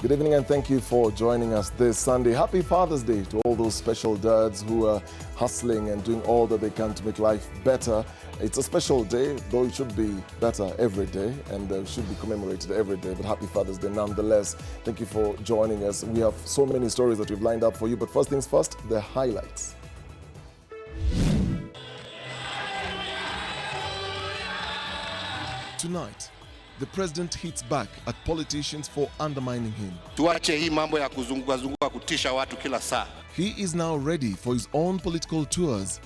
Good evening and thank you for joining us this Sunday. Happy Father's Day to all those special dads who are hustling and doing all that they can to make life better. It's a special day, though it should be better every day and should be commemorated every day, but happy Father's Day nonetheless. Thank you for joining us. We have so many stories that we've lined up for you, but first things first, the highlights. Tonight, the president hits back at politicians for undermining him. Tuache hii mambo ya kuzunguka kutisha watu kila saa. He is now ready for his own political tours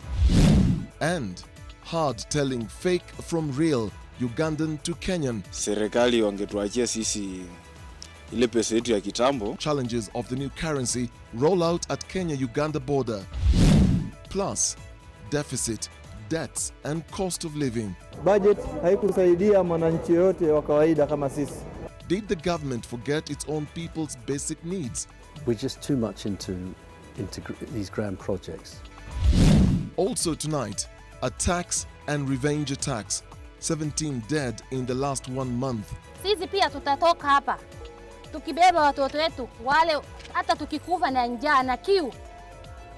and hard-telling fake from real, Ugandan to Kenyan. Serikali wangetuachia sisi ile pesa yetu ya kitambo. Challenges of the new currency, rollout at Kenya-Uganda border. Plus, deficit, debts and cost of living. Budget haikusaidia mwananchi yote wa kawaida kama sisi. Did the government forget its own people's basic needs? We're just too much into these grand projects. Also tonight, attacks and revenge attacks. 17 dead in the last 1 month. Sisi pia tutatoka hapa tukibeba watoto wetu wale, hata tukikufa na njaa na kiu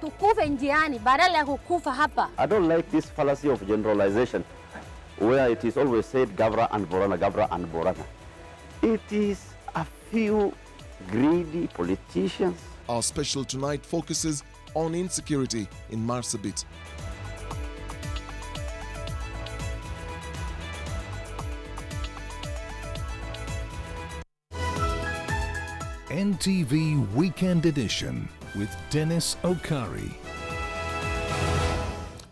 tukufe njiani badala ya kukufa hapa. I don't like this fallacy of generalization where it is always said Gavra and Borana, Gavra and Borana. It is a few greedy politicians. Our special tonight focuses on insecurity in Marsabit. NTV Weekend Edition with Dennis Okari.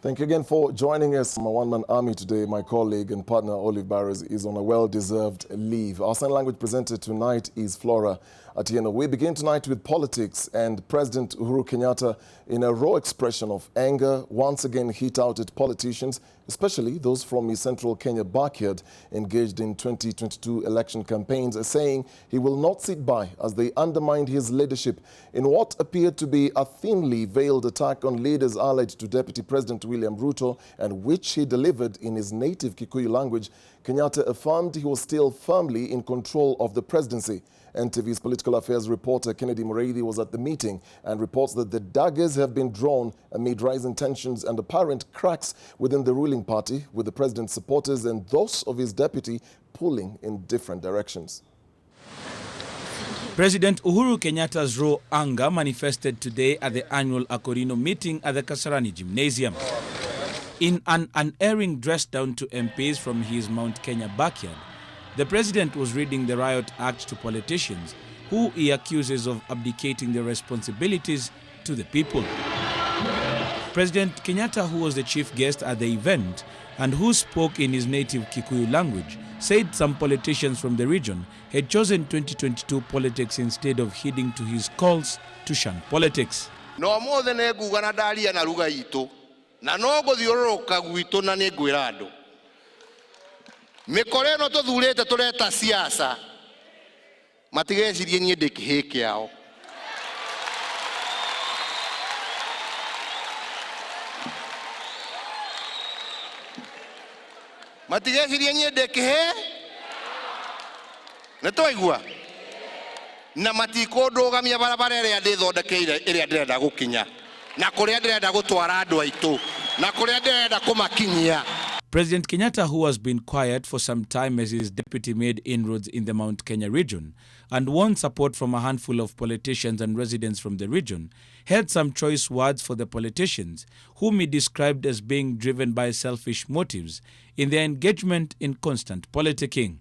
Thank you again for joining us. My one-man army today, my colleague and partner Olive Barres is on a well-deserved leave. Our sign language presenter tonight is Flora Atieno. We begin tonight with politics, and President Uhuru Kenyatta, in a raw expression of anger, once again hit out at politicians, especially those from his central Kenya backyard engaged in 2022 election campaigns, saying he will not sit by as they undermined his leadership in what appeared to be a thinly veiled attack on leaders allied to Deputy President William Ruto, and which he delivered in his native Kikuyu language. Kenyatta affirmed he was still firmly in control of the presidency. NTV's political affairs reporter Kennedy Mureithi was at the meeting and reports that the daggers have been drawn amid rising tensions and apparent cracks within the ruling party, with the president's supporters and those of his deputy pulling in different directions. President Uhuru Kenyatta's raw anger manifested today at the annual Okari meeting at the Kasarani Gymnasium. In an unerring dress down to MPs from his Mount Kenya backyard, the president was reading the Riot Act to politicians who he accuses of abdicating their responsibilities to the people. President Kenyatta, who was the chief guest at the event and who spoke in his native Kikuyu language, said some politicians from the region had chosen 2022 politics instead of heeding to his calls to shun politics. No more than a guganadalia na luga ito, na nogo dioroka guito na neguerado. Mekoreno to dhuleta toleta siasa, matigesi dienye dekiheke yao. Matigesi dienye dekihe, netoigua. Na matiko doga mia barabara ere adetho dekeire ere adenda gukinya. Na kore adenda gutwara andu aitu. Na kore adenda kumakinyia. President Kenyatta, who has been quiet for some time as his deputy made inroads in the Mount Kenya region and won support from a handful of politicians and residents from the region, had some choice words for the politicians, whom he described as being driven by selfish motives in their engagement in constant politicking.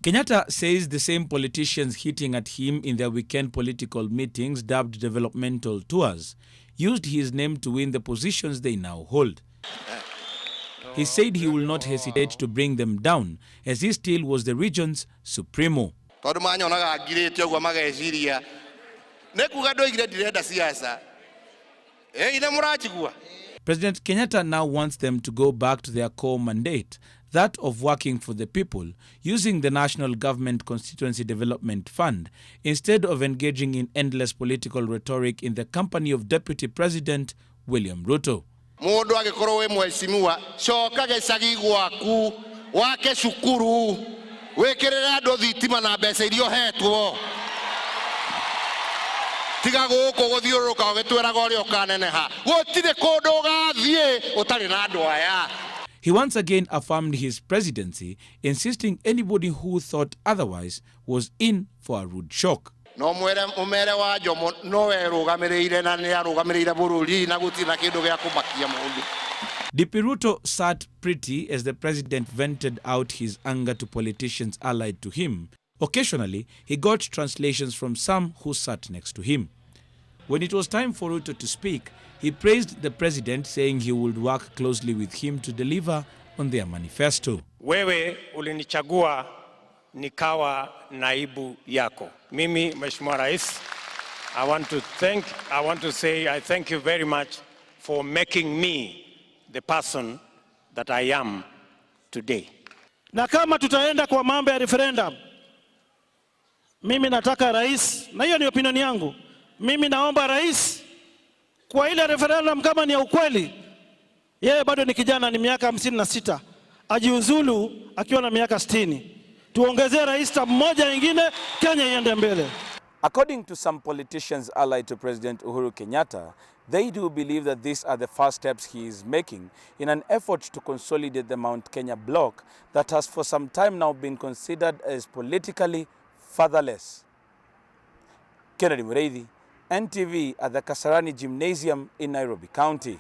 Kenyatta says the same politicians hitting at him in their weekend political meetings, dubbed developmental tours, used his name to win the positions they now hold. He said he will not hesitate to bring them down, as he still was the region's supremo. President Kenyatta now wants them to go back to their core mandate, that of working for the people, using the National Government Constituency Development Fund, instead of engaging in endless political rhetoric in the company of Deputy President William Ruto. Mundu agikorwo we mheshimiwa coka gicagi gwaku wake cukuru wikirire andu thitima na mbeca irio hetwo tiga guku guthiuruka ugitwiraga uri ukaneneha gutire kundu ugathie utari na andu aya. He once again affirmed his presidency, insisting anybody who thought otherwise was in for a rude shock. No umere wa Jomo no werugamirire na ni arugamirire bururi na gutina kindu gya kumakia mundu. DP Ruto sat pretty as the president vented out his anger to politicians allied to him. Occasionally, he got translations from some who sat next to him. When it was time for Ruto to speak, he praised the president, saying he would work closely with him to deliver on their manifesto. Wewe ulinichagua nikawa naibu yako. Mimi, Mheshimiwa Rais, I want to say I thank you very much for making me the person that I am today. Na kama tutaenda kwa mambo ya referendum, mimi nataka rais, na hiyo ni opinion yangu, mimi naomba rais kwa ile referendum kama ni ya ukweli, yeye bado ni kijana, ni miaka 56, ajiuzulu akiwa na miaka 60. Tuongezee rais mmoja ingine, Kenya iende mbele. According to some politicians allied to President Uhuru Kenyatta, they do believe that these are the first steps he is making in an effort to consolidate the Mount Kenya bloc that has for some time now been considered as politically fatherless. Kennedy Mureithi, NTV at the Kasarani Gymnasium in Nairobi County.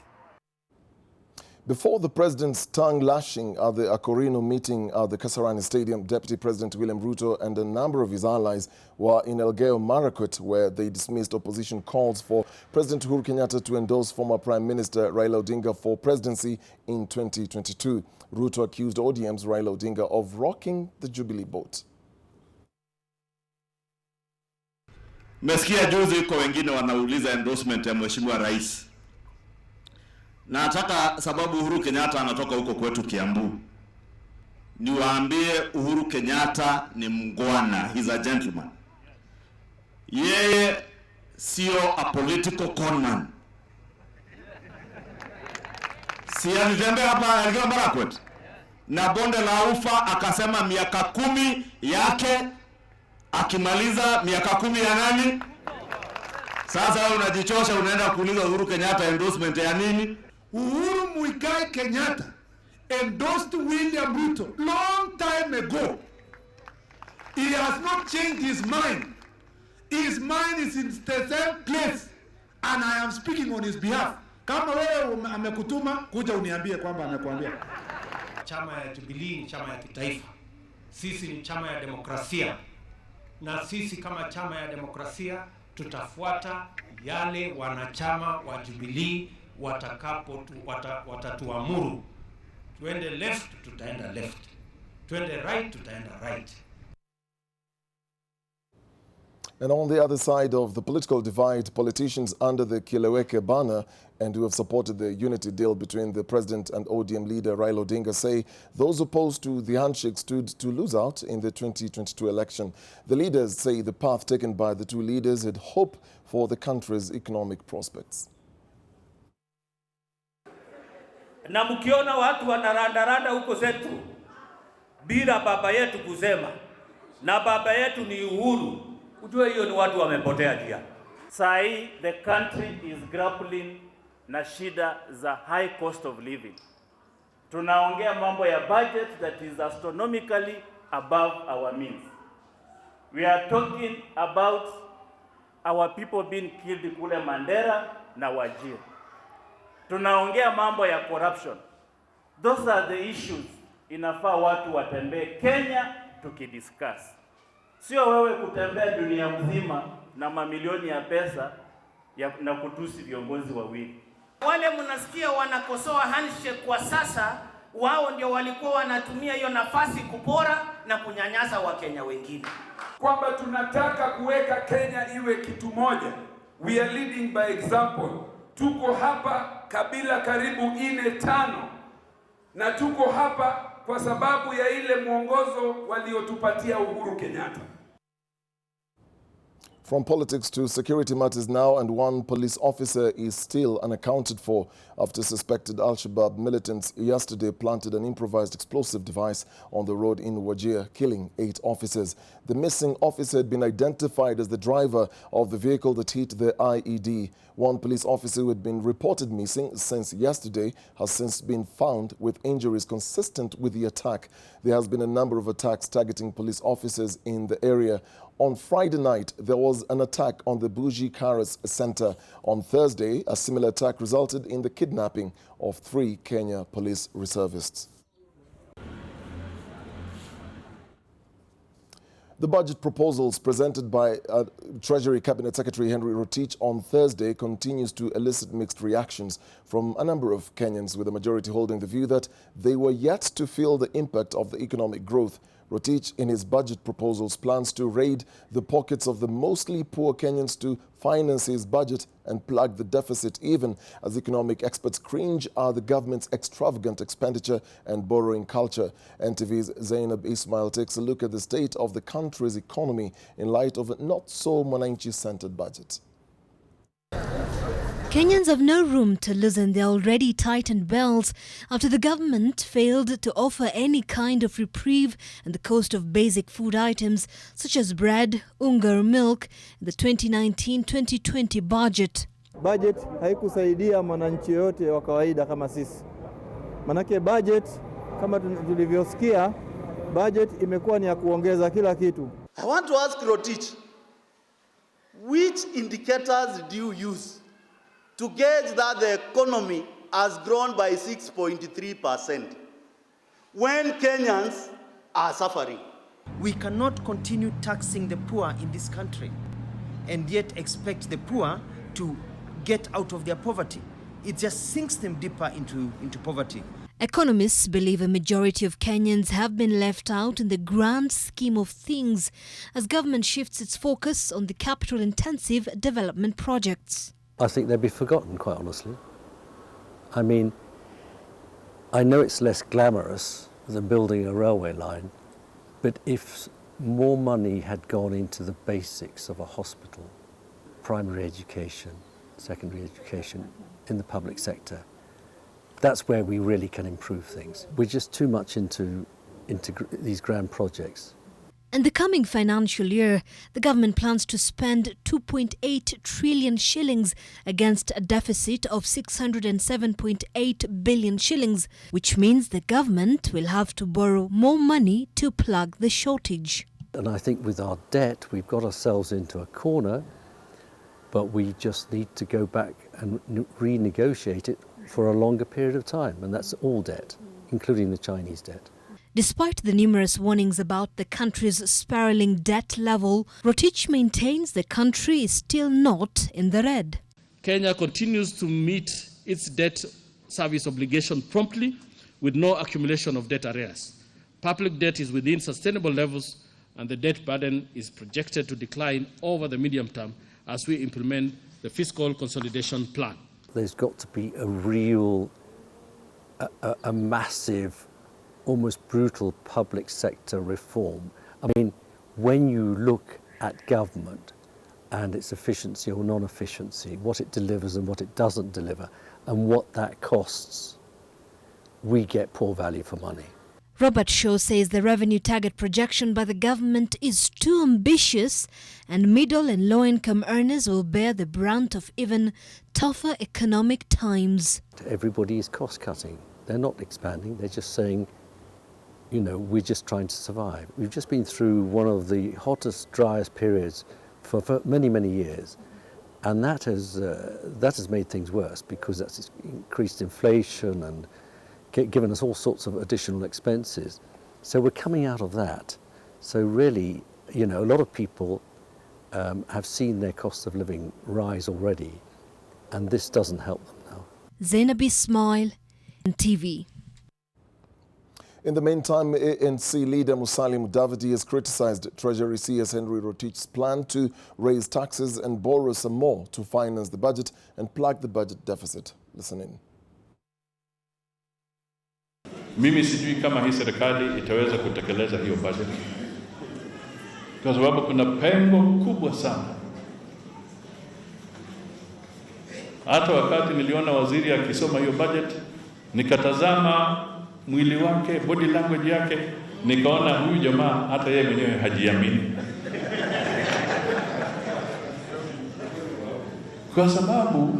Before the president's tongue-lashing at the Okari meeting at the Kasarani Stadium, Deputy President William Ruto and a number of his allies were in Elgeyo Marakwet, where they dismissed opposition calls for President Uhuru Kenyatta to endorse former Prime Minister Raila Odinga for presidency in 2022. Ruto accused ODM's Raila Odinga of rocking the Jubilee boat. Mesikia juzi kwa wengine wanauliza endorsement ya Mheshimiwa Rais. Na nataka sababu Uhuru Kenyatta anatoka huko kwetu Kiambu, niwaambie Uhuru Kenyatta ni mngwana, he's a gentleman. Yeye sio a political conman. Si alitembea hapa Elgeyo Marakwet na bonde la Ufa akasema miaka 10 yake, akimaliza miaka 10 ya nani? Sasa wewe unajichosha unaenda kuuliza Uhuru Kenyatta endorsement ya nini? Uhuru Muigai Kenyatta endorsed William Ruto long time ago. He has not changed his mind. His mind is in the same place, and I am speaking on his behalf. Kama wewe amekutuma kuja uniambie kwamba amekuambia. Chama ya Jubilee ni chama ya kitaifa. Sisi ni chama ya demokrasia. Na sisi kama chama ya demokrasia tutafuata yale wanachama wa Jubilee watatuamuru. Tuende left, tutaenda left. Tuende right, tutaenda right. And on the other side of the political divide, politicians under the Kileweke banner and who have supported the unity deal between the president and ODM leader Raila Odinga say those opposed to the handshake stood to lose out in the 2022 election. The leaders say the path taken by the two leaders had hope for the country's economic prospects. Na mkiona watu wanarandaranda huko zetu bila baba yetu kusema, na baba yetu ni Uhuru, ujue hiyo ni watu wamepotea njia. Sai the country is grappling na shida za high cost of living. Tunaongea mambo ya budget that is astronomically above our means. We are talking about our people being killed kule Mandera na Wajir. Tunaongea mambo ya corruption. Those are the issues inafaa watu watembee Kenya tukidiscuss. Sio wewe kutembea dunia mzima na mamilioni ya pesa na kutusi viongozi wawili. Wale mnasikia wanakosoa handshake kwa sasa, wao ndio walikuwa wanatumia hiyo nafasi kupora na kunyanyasa Wakenya wengine. Kwamba tunataka kuweka Kenya iwe kitu moja. We are leading by example. Tuko hapa kabila karibu 4-5 na tuko hapa kwa sababu ya ile mwongozo waliotupatia Uhuru Kenyatta. From politics to security matters now, and one police officer is still unaccounted for after suspected Al-Shabaab militants yesterday planted an improvised explosive device on the road in Wajir, killing 8 officers. The missing officer had been identified as the driver of the vehicle that hit the IED. One police officer who had been reported missing since yesterday has since been found with injuries consistent with the attack. There has been a number of attacks targeting police officers in the area. On Friday night, there was an attack on the Buji Karas Center. On Thursday, a similar attack resulted in the kidnapping of 3 Kenya police reservists. The budget proposals presented by Treasury Cabinet Secretary Henry Rotich on Thursday continues to elicit mixed reactions from a number of Kenyans, with the majority holding the view that they were yet to feel the impact of the economic growth. Rotich, in his budget proposals, plans to raid the pockets of the mostly poor Kenyans to finance his budget and plug the deficit, even as economic experts cringe at the government's extravagant expenditure and borrowing culture. NTV's Zainab Ismail takes a look at the state of the country's economy in light of a not-so-Mwananchi-centered budget. Kenyans have no room to loosen their already tightened belts after the government failed to offer any kind of reprieve in the cost of basic food items such as bread, unga, or milk in the 2019-2020 budget. Budget haikusaidia mwananchi yote wa kawaida kama sisi. Manake budget kama tulivyosikia, budget imekuwa ni ya kuongeza kila kitu. I want to ask Rotich, which indicators do you use to gauge that the economy has grown by 6.3% when Kenyans are suffering? We cannot continue taxing the poor in this country and yet expect the poor to get out of their poverty. It just sinks them deeper into poverty. Economists believe a majority of Kenyans have been left out in the grand scheme of things as government shifts its focus on the capital-intensive development projects. I think they'd be forgotten, quite honestly. I mean, I know it's less glamorous than building a railway line, but if more money had gone into the basics of a hospital, primary education, secondary education in the public sector, that's where we really can improve things. We're just too much into these grand projects. In the coming financial year, the government plans to spend 2.8 trillion shillings against a deficit of 607.8 billion shillings, which means the government will have to borrow more money to plug the shortage. And I think with our debt, we've got ourselves into a corner, but we just need to go back and renegotiate it for a longer period of time. And that's all debt, including the Chinese debt. Despite the numerous warnings about the country's spiraling debt level, Rotich maintains the country is still not in the red. Kenya continues to meet its debt service obligation promptly with no accumulation of debt arrears. Public debt is within sustainable levels and the debt burden is projected to decline over the medium term as we implement the fiscal consolidation plan. There's got to be a real, a massive, almost brutal public sector reform. I mean, when you look at government and its efficiency or non-efficiency, what it delivers and what it doesn't deliver, and what that costs, we get poor value for money. Robert Shaw says the revenue target projection by the government is too ambitious and middle and low-income earners will bear the brunt of even tougher economic times. Everybody is cost-cutting. They're not expanding, they're just saying, you know, we're just trying to survive. We've just been through one of the hottest, driest periods for many, many years. And that has made things worse because that's increased inflation and given us all sorts of additional expenses. So we're coming out of that. So really, you know, a lot of people have seen their cost of living rise already, and this doesn't help them now. Zainab Ismail, NTV. In the meantime, ANC leader Musalia Mudavadi has criticized Treasury CS Henry Rotich's plan to raise taxes and borrow some more to finance the budget and plug the budget deficit. Listen in. Mimi sijui kama hii serikali itaweza kutekeleza hiyo budget, kwa sababu kuna pengo kubwa sana Hata wakati niliona waziri akisoma hiyo budget, nikatazama mwili wake, body language yake, nikaona huyu jamaa hata yeye mwenyewe hajiamini. Kwa sababu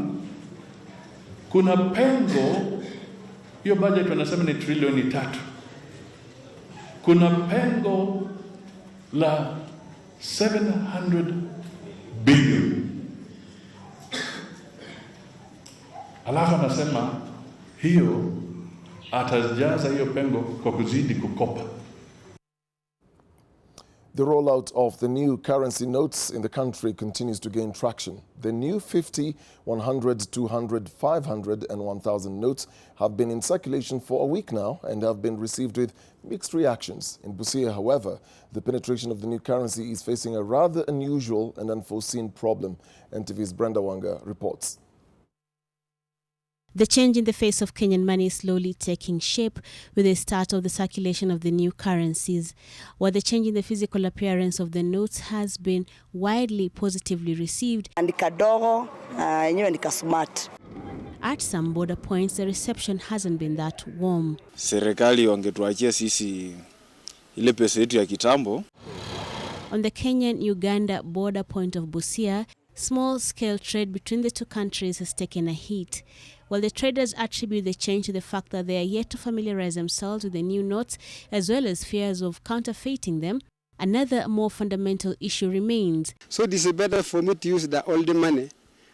kuna pengo, hiyo budget wanasema ni trilioni 3. Kuna pengo la 700 billion. Alafu anasema hiyo atajaza hiyo pengo kwa kuzidi kukopa. The rollout of the new currency notes in the country continues to gain traction. The new 50, 100, 200, 500 and 1,000 notes have been in circulation for a week now and have been received with mixed reactions. In Busia, however, the penetration of the new currency is facing a rather unusual and unforeseen problem. NTV's Brenda Wanga reports. The change in the face of Kenyan money is slowly taking shape with the start of the circulation of the new currencies, while the change in the physical appearance of the notes has been widely positively received. Kadogo, smart. At some border points, the reception hasn't been that warm. Serikali wangetuachia sisi ile pesa yetu ya kitambo. On the Kenyan-Uganda border point of Busia, small-scale trade between the two countries has taken a hit. While the traders attribute the change to the fact that they are yet to familiarize themselves with the new notes, as well as fears of counterfeiting them, another more fundamental issue remains. So this is better for me to use the old money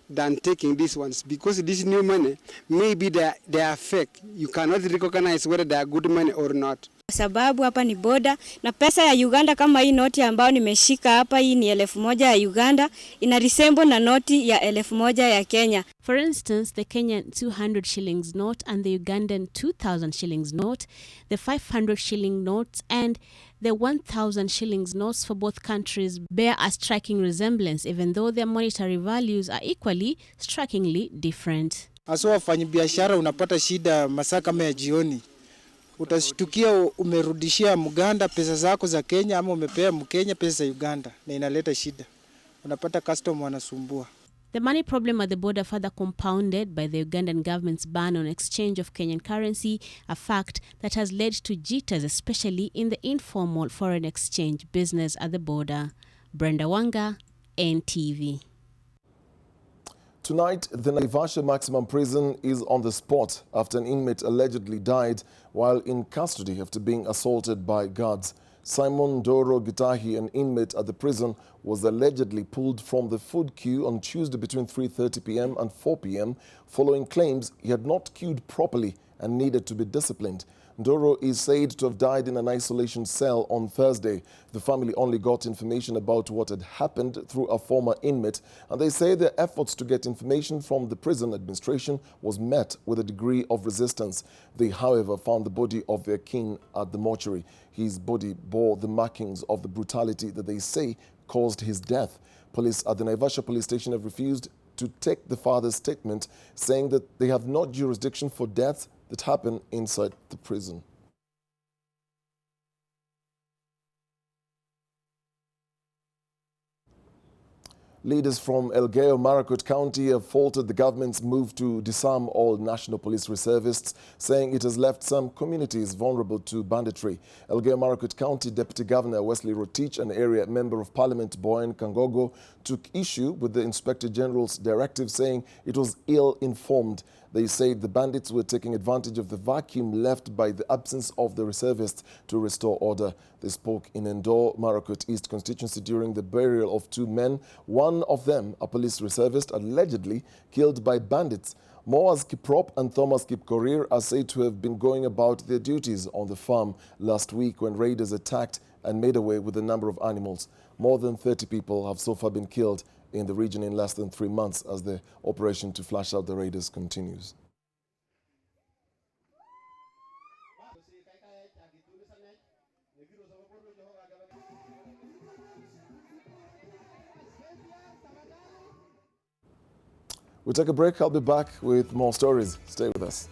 than taking these ones, because this new money, maybe they are fake. You cannot recognize whether they are good money or not. Sababu hapa ni boda na pesa ya Uganda kama hii noti ambayo nimeshika hapa, hii ni 1,000 ya Uganda, ina resemble na noti ya 1,000 ya Kenya. For instance, the Kenyan 200 shillings note and the Ugandan 2,000 shillings note, the 500 shilling notes and the 1,000 shillings notes for both countries bear a striking resemblance, even though their monetary values are equally strikingly different. Aswa wafanyabiashara unapata shida masaa kama ya jioni. Utashtukia umerudishia Muganda pesa zako za Kenya ama umepea Mkenya pesa za Uganda na inaleta shida. Unapata customer wanasumbua. The money problem at the border further compounded by the Ugandan government's ban on exchange of Kenyan currency, a fact that has led to jitters, especially in the informal foreign exchange business at the border. Brenda Wanga, NTV. Tonight, the Naivasha Maximum Prison is on the spot after an inmate allegedly died while in custody after being assaulted by guards. Simon Doro Gitahi, an inmate at the prison, was allegedly pulled from the food queue on Tuesday between 3:30 p.m. and 4 p.m. following claims he had not queued properly and needed to be disciplined. Doro is said to have died in an isolation cell on Thursday. The family only got information about what had happened through a former inmate, and they say their efforts to get information from the prison administration was met with a degree of resistance. They, however, found the body of their king at the mortuary. His body bore the markings of the brutality that they say caused his death. Police at the Naivasha police station have refused to take the father's statement, saying that they have no jurisdiction for deaths that happen inside the prison. Leaders from Elgeyo-Marakwet County have faulted the government's move to disarm all National Police reservists, saying it has left some communities vulnerable to banditry. Elgeyo-Marakwet County Deputy Governor Wesley Rotich and Area Member of Parliament Boyan Kangogo took issue with the Inspector General's directive, saying it was ill-informed. They said the bandits were taking advantage of the vacuum left by the absence of the reservists to restore order. They spoke in Endor, Marakwet East constituency during the burial of two men, one of them a police reservist allegedly killed by bandits. Moaz Kiprop and Thomas Kipkorir are said to have been going about their duties on the farm last week when raiders attacked and made away with a number of animals. More than 30 people have so far been killed in the region in less than 3 months as the operation to flush out the raiders continues. We'll take a break. I'll be back with more stories. Stay with us.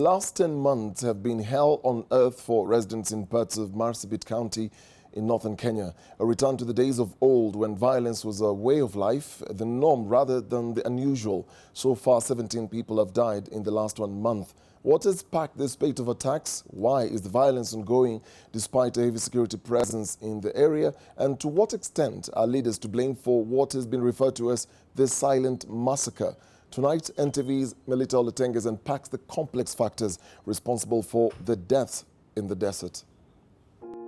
last 10 months have been hell on earth for residents in parts of Marsabit County in northern Kenya. A return to the days of old when violence was a way of life, the norm rather than the unusual. So far, 17 people have died in the last 1 month. What has sparked this spate of attacks? Why is the violence ongoing despite a heavy security presence in the area? And to what extent are leaders to blame for what has been referred to as the silent massacre? Tonight, NTV's Melita Oletenges unpacks the complex factors responsible for the deaths in the desert.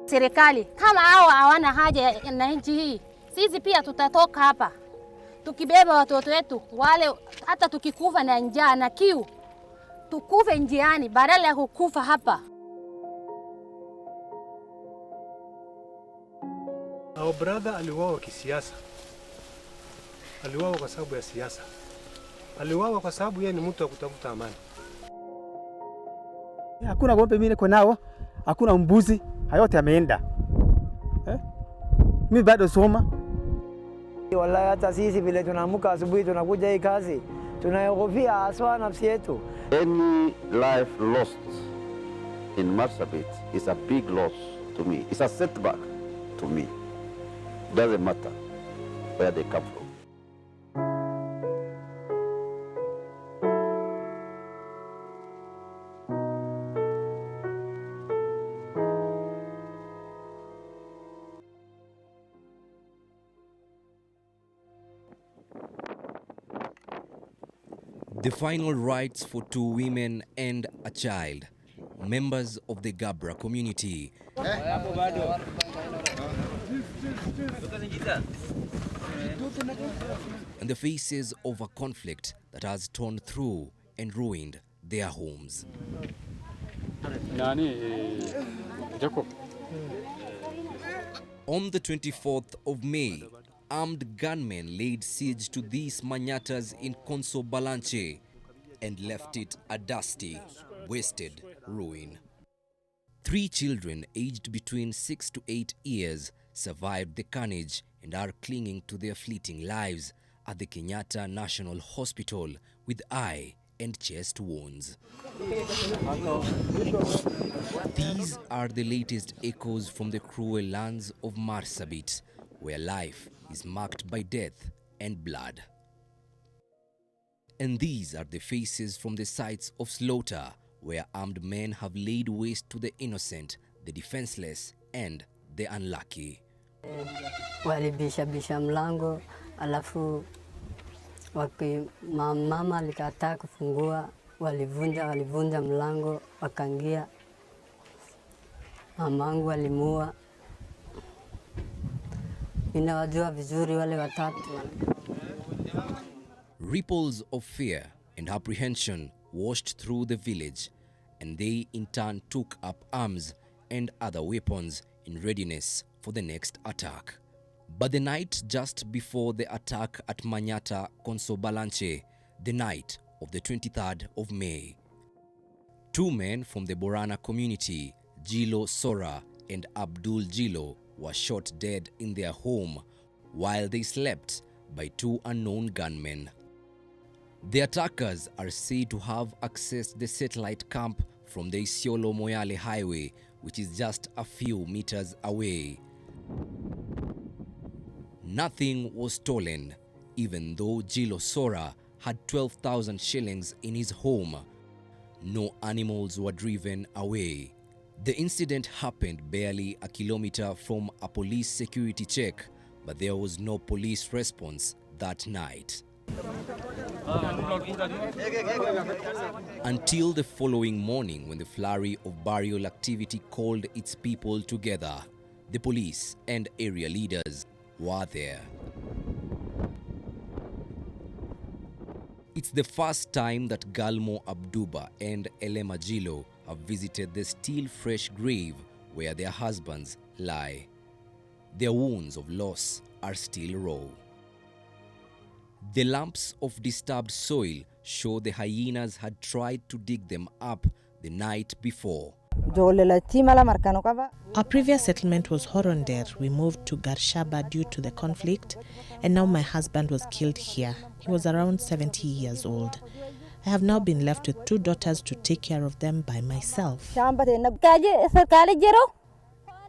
Serikali kama hao hawana haja na nchi hii, sisi pia tutatoka hapa tukibeba watoto wetu wale, hata tukikufa na njaa na kiu tukufe njiani badala ya kukufa hapa. Our brother aliuawa kisiasa. Aliuawa kwa sababu ya siasa. Aliuawa kwa sababu yeye ni mtu wa kutafuta amani. Hakuna ng'ombe mimi niko nao, hakuna mbuzi, hayote yameenda. Mimi bado soma. Wallahi hata sisi vile tunaamka asubuhi tunakuja hii kazi, tunaogofia haswa nafsi yetu. Any life lost in Marsabit is a big loss to me. It's a setback to me. Doesn't matter where they come from. The final rites for 2 women and a child, members of the Gabra community. And the faces of a conflict that has torn through and ruined their homes. On the 24th of May, armed gunmen laid siege to these manyatas in Konso Balanche and left it a dusty, wasted ruin. 3 children aged between 6 to 8 years survived the carnage and are clinging to their fleeting lives at the Kenyatta National Hospital with eye and chest wounds. These are the latest echoes from the cruel lands of Marsabit, where life is marked by death and blood. And these are the faces from the sites of slaughter, where armed men have laid waste to the innocent, the defenseless, and the unlucky. Walibisha mlango, alafu mama alikataa kufungua, walivunja mlango, wakaingia. Mamangu alimuua. Ninawajua vizuri wale watatu. Ripples of fear and apprehension washed through the village, and they in turn took up arms and other weapons in readiness for the next attack. But the night just before the attack at Manyata, Konso Balanche, the night of the 23rd of May, 2 men from the Borana community, Jilo Sora and Abdul Jilo, were shot dead in their home while they slept by 2 unknown gunmen. The attackers are said to have accessed the satellite camp from the Isiolo-Moyale highway, which is just a few meters away. Nothing was stolen, even though Jilo Sora had 12,000 shillings in his home. No animals were driven away. The incident happened barely a kilometer from a police security check, but there was no police response that night. Until the following morning, when the flurry of burial activity called its people together, the police and area leaders were there. It's the first time that Galmo Abduba and Elema Jilo have visited the still fresh grave where their husbands lie. Their wounds of loss are still raw. The lumps of disturbed soil show the hyenas had tried to dig them up the night before. Our previous settlement was Horonder. We moved to Garshaba due to the conflict, and now my husband was killed here. He was around 70 years old. I have now been left with 2 daughters to take care of them by myself.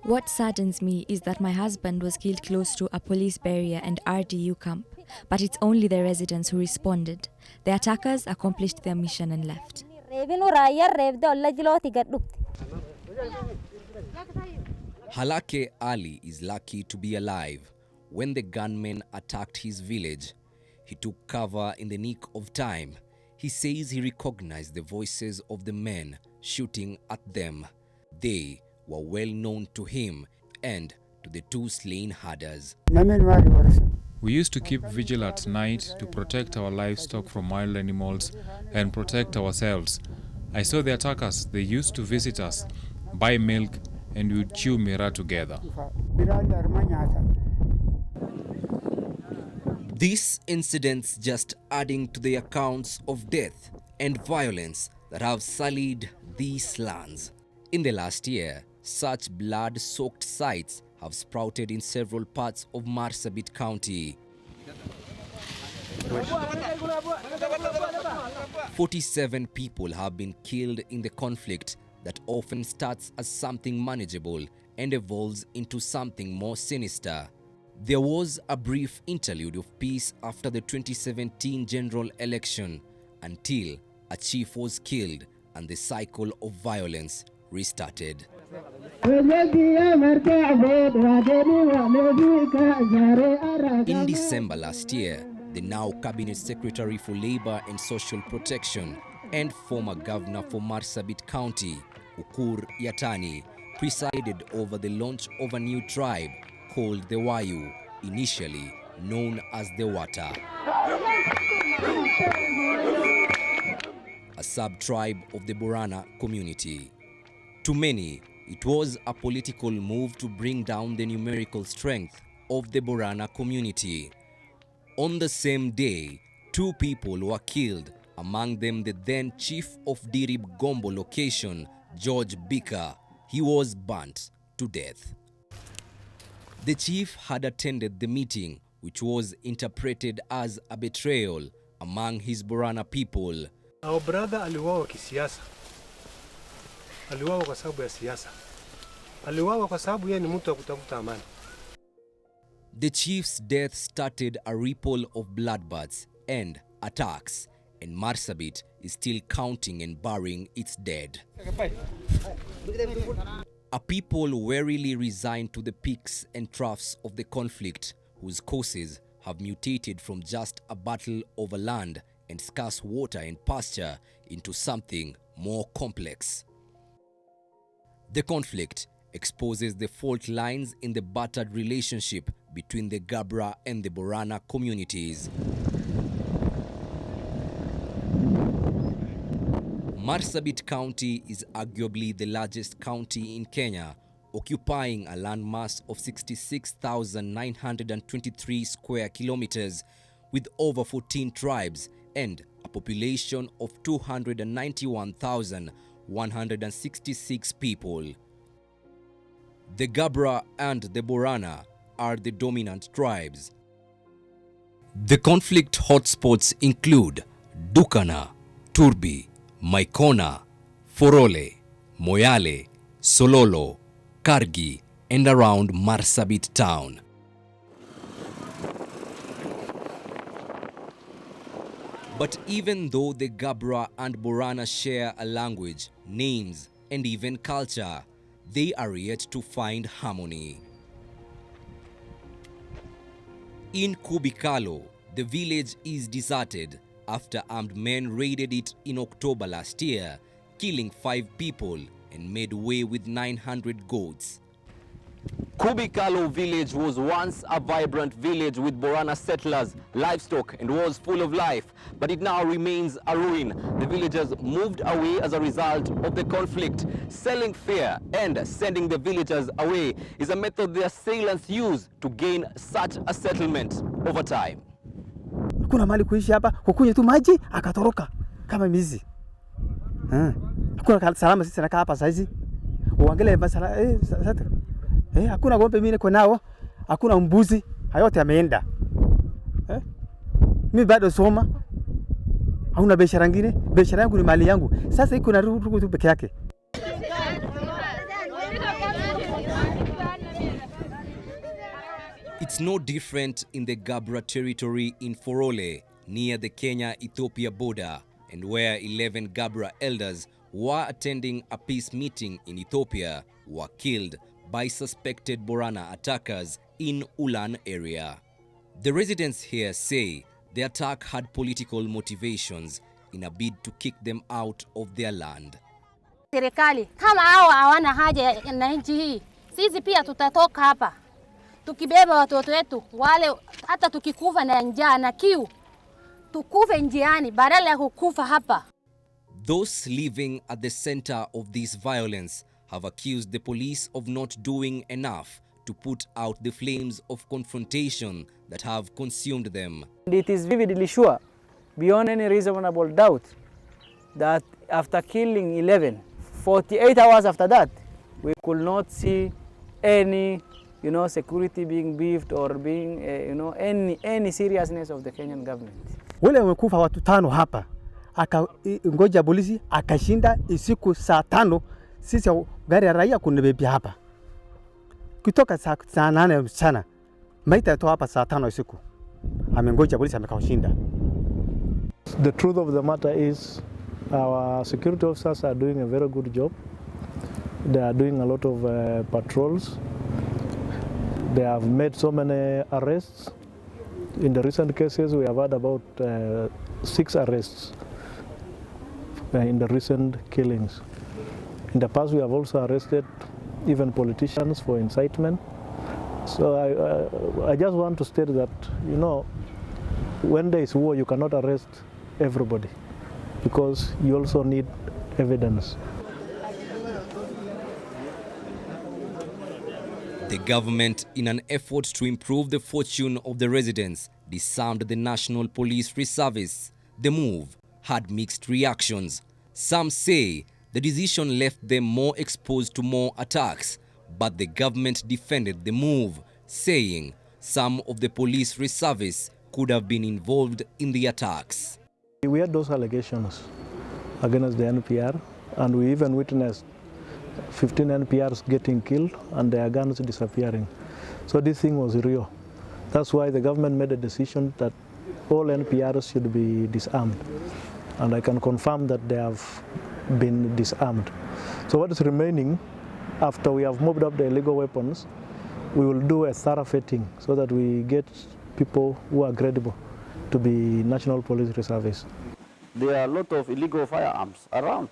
What saddens me is that my husband was killed close to a police barrier and RDU camp, but it's only the residents who responded. The attackers accomplished their mission and left. Halake Ali is lucky to be alive. When the gunmen attacked his village, he took cover in the nick of time. He says he recognized the voices of the men shooting at them. They were well known to him and to the 2 slain herders. We used to keep vigil at night to protect our livestock from wild animals and protect ourselves. I saw the attackers. They used to visit us, buy milk, and we would chew mira together. These incidents just adding to the accounts of death and violence that have sullied these lands. In the last year, such blood-soaked sites have sprouted in several parts of Marsabit County. 47 people have been killed in the conflict that often starts as something manageable and evolves into something more sinister. There was a brief interlude of peace after the 2017 general election until a chief was killed and the cycle of violence restarted. In December last year, the now Cabinet Secretary for Labor and Social Protection and former governor for Marsabit County, Okari Yatani, presided over the launch of a new tribe called the Wayu, initially known as the Wata. A sub-tribe of the Borana community. To many, it was a political move to bring down the numerical strength of the Borana community. On the same day, 2 people were killed, among them the then chief of Dirib Gombo location, George Bika. He was burnt to death. The chief had attended the meeting, which was interpreted as a betrayal among his Borana people. Our brother aliwawa kisiasa. Aliwawa kwa sababu ya siasa. Aliwawa kwa sababu yeye ni mtu wa kutafuta amani. The chief's death started a ripple of bloodbaths and attacks, and Marsabit is still counting and burying its dead. A people warily resigned to the peaks and troughs of the conflict, whose causes have mutated from just a battle over land and scarce water and pasture into something more complex. The conflict exposes the fault lines in the battered relationship between the Gabra and the Borana communities. Marsabit County is arguably the largest county in Kenya, occupying a landmass of 66,923 square kilometers with over 14 tribes and a population of 291,166 people. The Gabra and the Borana are the dominant tribes. The conflict hotspots include Dukana, Turbi, Maikona, Forole, Moyale, Sololo, Kargi, and around Marsabit town. But even though the Gabra and Borana share a language, names, and even culture, they are yet to find harmony. In Kubikalo, the village is deserted after armed men raided it in October last year, killing 5 people and made away with 900 goats. Kubikalo village was once a vibrant village with Borana settlers, livestock, and was full of life, but it now remains a ruin. The villagers moved away as a result of the conflict. Selling fear and sending the villagers away is a method the assailants use to gain such a settlement over time. Hakuna mali kuishi hapa, kukunywa tu maji akatoroka kama mizi. Hakuna salama, sisi tunakaa hapa saizi. Uangalie masala sasa. Hakuna ng'ombe mimi niko nao, hakuna mbuzi, hayote yameenda. Mimi bado soma. hauna biashara nyingine, biashara yangu ni mali yangu. Sasa iko na ruku tu peke yake. It's no different in the Gabra territory in Forole, near the Kenya-Ethiopia border, and where 11 Gabra elders who were attending a peace meeting in Ethiopia were killed by suspected Borana attackers in Ulan area. The residents here say the attack had political motivations in a bid to kick them out of their land. Serikali kama hao hawana haja na nchi hii, sisi pia tutatoka hapa. Tukibeba watoto wetu wale, hata tukikufa na njaa na kiu, tukufe njiani badala ya kukufa hapa. Those living at the center of this violence have accused the police of not doing enough to put out the flames of confrontation that have consumed them. It is vividly sure, beyond any reasonable doubt, that after killing 11, 48 hours after that, we could not see any, security being beefed or being, any seriousness of the Kenyan government. Wale wamekufa watu 5 hapa. Ngoja polisi akashinda isiku saa 5, sisi gari ya raia kunibebia hapa. Kutoka saa 8 mchana, maiti tu hapa saa 5 usiku. Amengoja polisi amekashinda. The truth of the matter is our security officers are doing a very good job. They are doing a lot of patrols. They have made so many arrests. In the recent cases, we have had about 6 arrests in the recent killings. In the past, we have also arrested even politicians for incitement. So I just want to state that, when there is war, you cannot arrest everybody because you also need evidence. The government, in an effort to improve the fortune of the residents, disarmed the National Police Reservice. The move had mixed reactions. Some say the decision left them more exposed to more attacks, but the government defended the move, saying some of the police reservice could have been involved in the attacks. We had those allegations against the NPR, and we even witnessed 15 NPRs getting killed and their guns disappearing. So this thing was real. That's why the government made a decision that all NPRs should be disarmed. And I can confirm that they have been disarmed. So what is remaining, after we have mobbed up the illegal weapons, we will do a thorough vetting so that we get people who are credible to be National Police Reservice. There are a lot of illegal firearms around.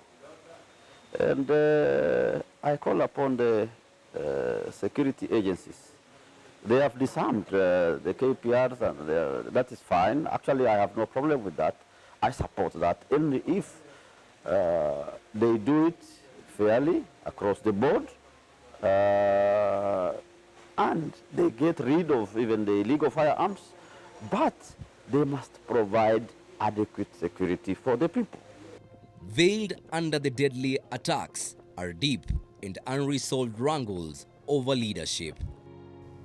And I call upon the security agencies. They have disarmed the KPRs, and that is fine. Actually, I have no problem with that. I support that. Only if they do it fairly across the board, and they get rid of even the illegal firearms, but they must provide adequate security for the people. Veiled under the deadly attacks are deep and unresolved wrangles over leadership.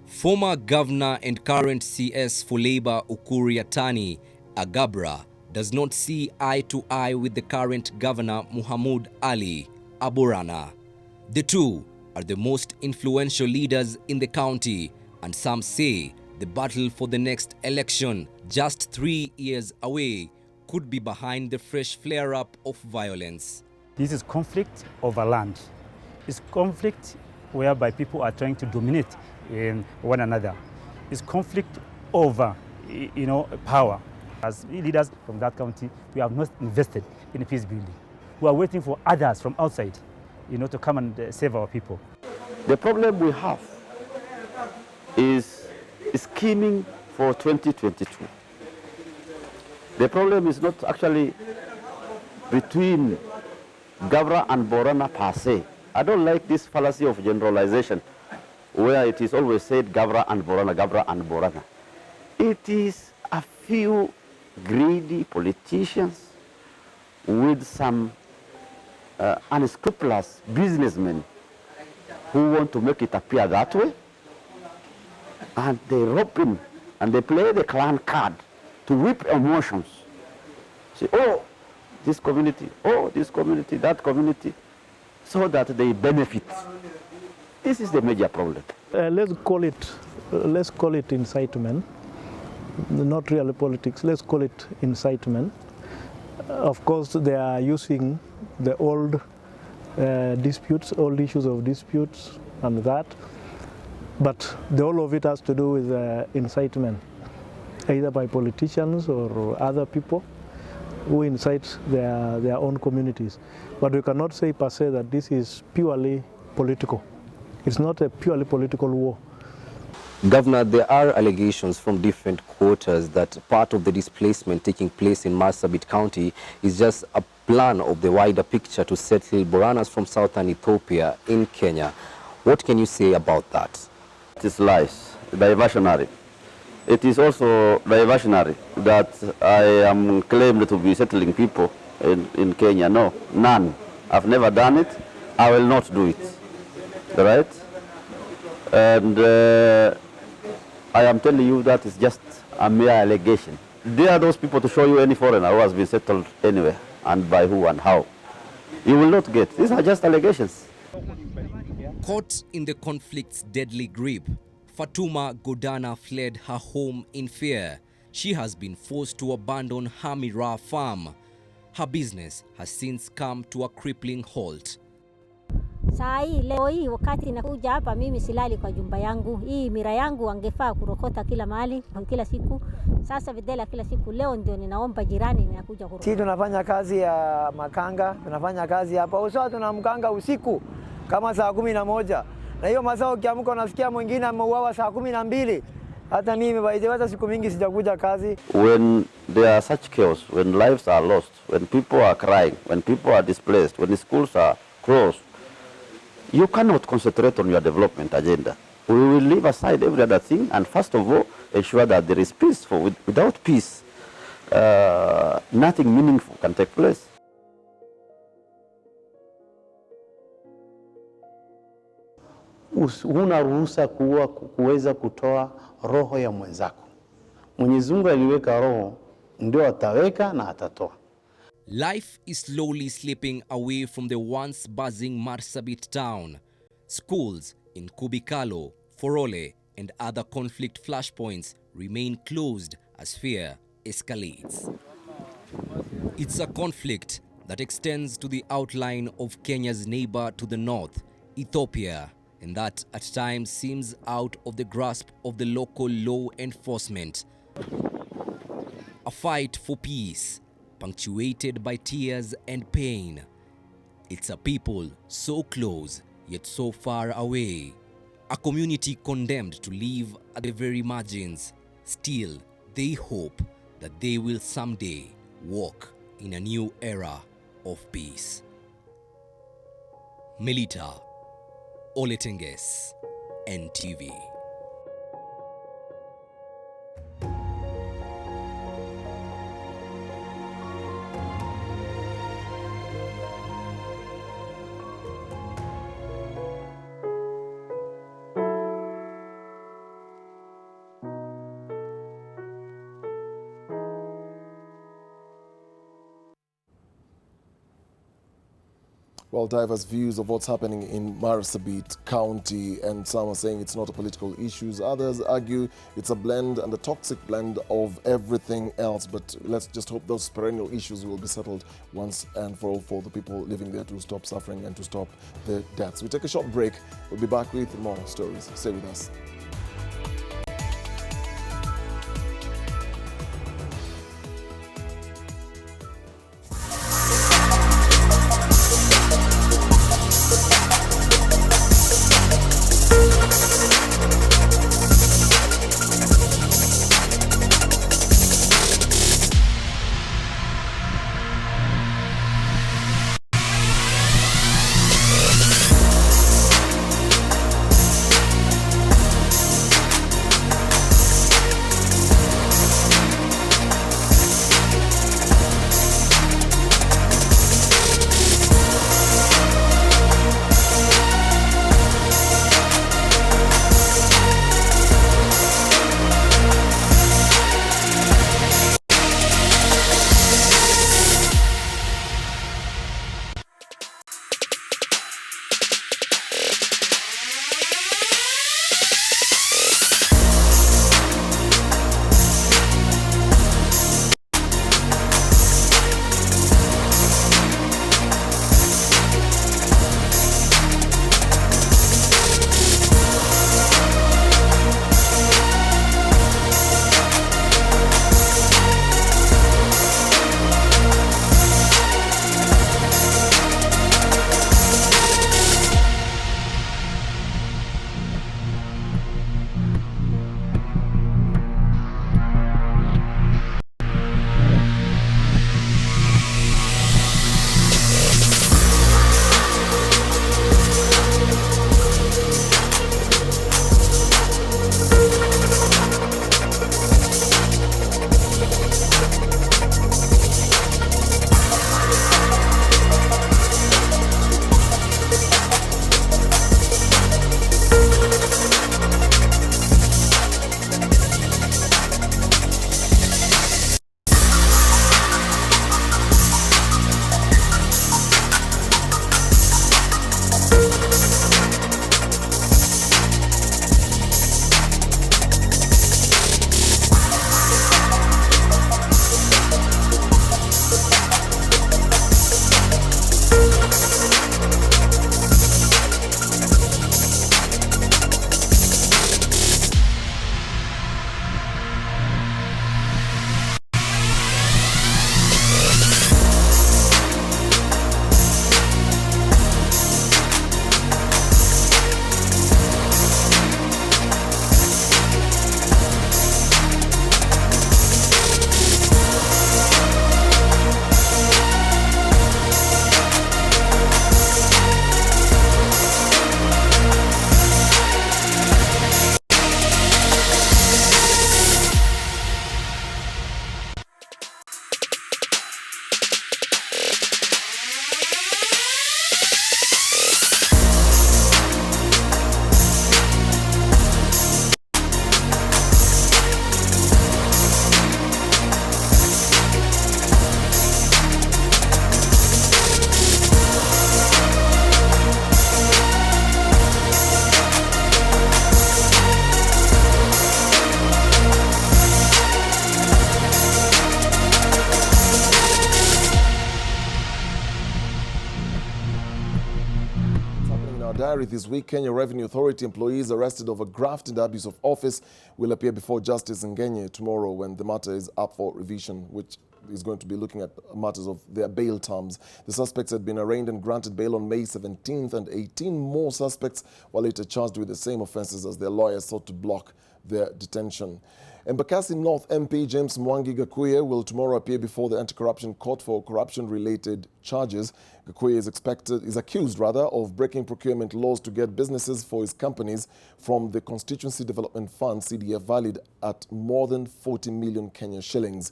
Former governor and current CS for Labour Okari Atani, Agabra, does not see eye to eye with the current governor Muhammad Ali Aborana. The two are the most influential leaders in the county, and some say the battle for the next election, just 3 years away, could be behind the fresh flare-up of violence. This is conflict over land. It's conflict whereby people are trying to dominate one another. It's conflict over, power. As leaders from that county, we have not invested in peace building. We are waiting for others from outside, to come and save our people. The problem we have is scheming for 2022. The problem is not actually between Gabra and Borana per se. I don't like this fallacy of generalization where it is always said Gabra and Borana. It is a few greedy politicians with some unscrupulous businessmen who want to make it appear that way, and they rope in and they play the clan card to whip emotions. Say, oh, this community, that community, so that they benefit. This is the major problem. Let's call it incitement, not really politics. Let's call it incitement. Of course, they are using the old disputes, old issues of disputes and that, but the whole of it has to do with incitement, either by politicians or other people who incite their own communities. But we cannot say per se that this is purely political. It's not a purely political war. Governor, there are allegations from different quarters that part of the displacement taking place in Marsabit County is just a plan of the wider picture to settle Boranas from southern Ethiopia in Kenya. What can you say about that? It is lies, diversionary. It is also diversionary that I am claimed to be settling people in Kenya. No, none. I've never done it. I will not do it. Right? And I am telling you that is just a mere allegation. There are those people to show you any foreigner who has been settled anywhere and by who and how. You will not get. These are just allegations. Caught in the conflict's deadly grip, Fatuma Godana fled her home in fear. She has been forced to abandon her Miraa farm. Her business has since come to a crippling halt. Saa hii leo hii wakati nakuja hapa mimi silali kwa jumba yangu. Hii mira yangu angefaa kurokota kila mahali kila siku. Sasa videla kila siku, leo ndio ninaomba jirani ninakuja kurokota. Sisi tunafanya kazi ya makanga, tunafanya kazi hapa. Usawa tunamkanga usiku kama saa 11. Na hiyo masaa ukiamka unasikia mwingine ameuawa saa 12. Hata mimi baada siku mingi sijakuja kazi. When there are such chaos, when lives are lost, when people are crying, when people are displaced, when the schools are closed, you cannot concentrate on your development agenda. We will leave aside every other thing and first of all ensure that there is peace. For without peace, nothing meaningful can take place. Huna ruhusa kuweza kutoa roho ya mwenzako. Mwenyezi Mungu aliweka roho, ndio ataweka na atatoa. Life is slowly slipping away from the once buzzing Marsabit town. Schools in Kubikalo, Forole, and other conflict flashpoints remain closed as fear escalates. It's a conflict that extends to the outline of Kenya's neighbor to the north, Ethiopia, and that at times seems out of the grasp of the local law enforcement. A fight for peace, punctuated by tears and pain. It's a people so close, yet so far away. A community condemned to live at the very margins. Still, they hope that they will someday walk in a new era of peace. Melita Oletenges, NTV. Well, diverse views of what's happening in Marsabit County, and some are saying it's not a political issue. Others argue it's a blend and a toxic blend of everything else. But let's just hope those perennial issues will be settled once and for all for the people living there to stop suffering and to stop the deaths. We take a short break. We'll be back with more stories. Stay with us. diary this week. Kenya Revenue Authority employees arrested over graft and abuse of office will appear before Justice Ngenye tomorrow when the matter is up for revision, which is going to be looking at matters of their bail terms. The suspects had been arraigned and granted bail on May 17th, and 18 more suspects were later charged with the same offences as their lawyers sought to block their detention. Embakasi North MP James Mwangi Gakuye will tomorrow appear before the Anti-Corruption Court for corruption-related charges. Gakuye is accused of breaking procurement laws to get businesses for his companies from the Constituency Development Fund (CDF) valued at more than 40 million Kenyan shillings.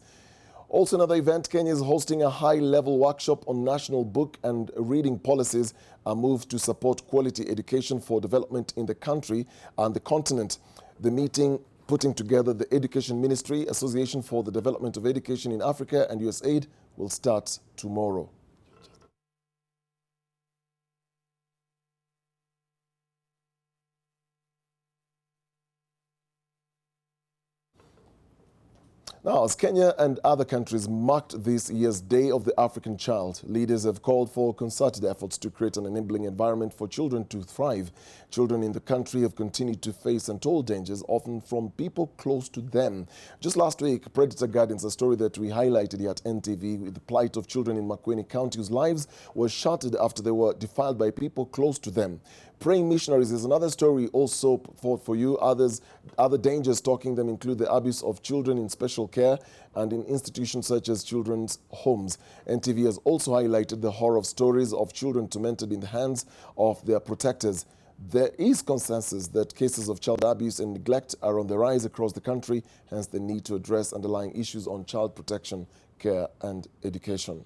Also, another event, Kenya is hosting a high-level workshop on national book and reading policies, a move to support quality education for development in the country and the continent. The meeting, putting together the Education Ministry, Association for the Development of Education in Africa and USAID, will start tomorrow. Now, as Kenya and other countries marked this year's Day of the African Child, leaders have called for concerted efforts to create an enabling environment for children to thrive. Children in the country have continued to face untold dangers, often from people close to them. Just last week, Predator Gardens, a story that we highlighted here at NTV, with the plight of children in Makueni County whose lives were shattered after they were defiled by people close to them. Praying missionaries is another story also for you. Other dangers stalking them include the abuse of children in special care and in institutions such as children's homes. NTV has also highlighted the horror of stories of children tormented in the hands of their protectors. There is consensus that cases of child abuse and neglect are on the rise across the country, hence the need to address underlying issues on child protection, care and education.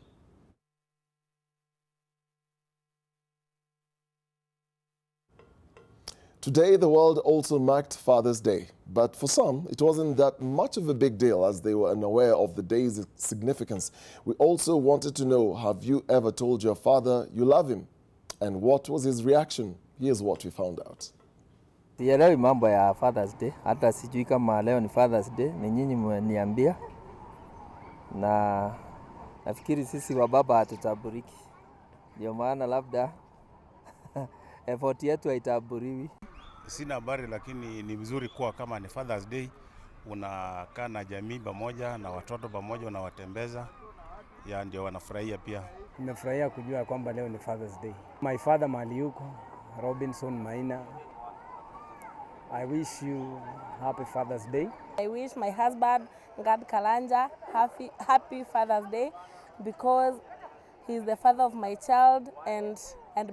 Today, the world also marked Father's Day, but for some, it wasn't that much of a big deal as they were unaware of the day's significance. We also wanted to know, have you ever told your father you love him? And what was his reaction? Here's what we found out. Sielewi mambo ya Father's Day, hata sijui kama leo ni Father's Day, ni nyinyi mmeniambia. Na nafikiri sisi wa baba hatutaburiki. Ndio maana labda effort yetu haitaburiwi. Sina habari, lakini ni vizuri kuwa kama ni Father's Day unakaa na jamii pamoja na watoto pamoja, unawatembeza, ya ndio wanafurahia pia. Nimefurahia kujua kwamba leo ni Father's Day. My father mahali yuko, Robinson Maina, I wish you happy Father's Day. I wish my husband, Gad Kalanja, happy Father's Day because he's the father of my child, and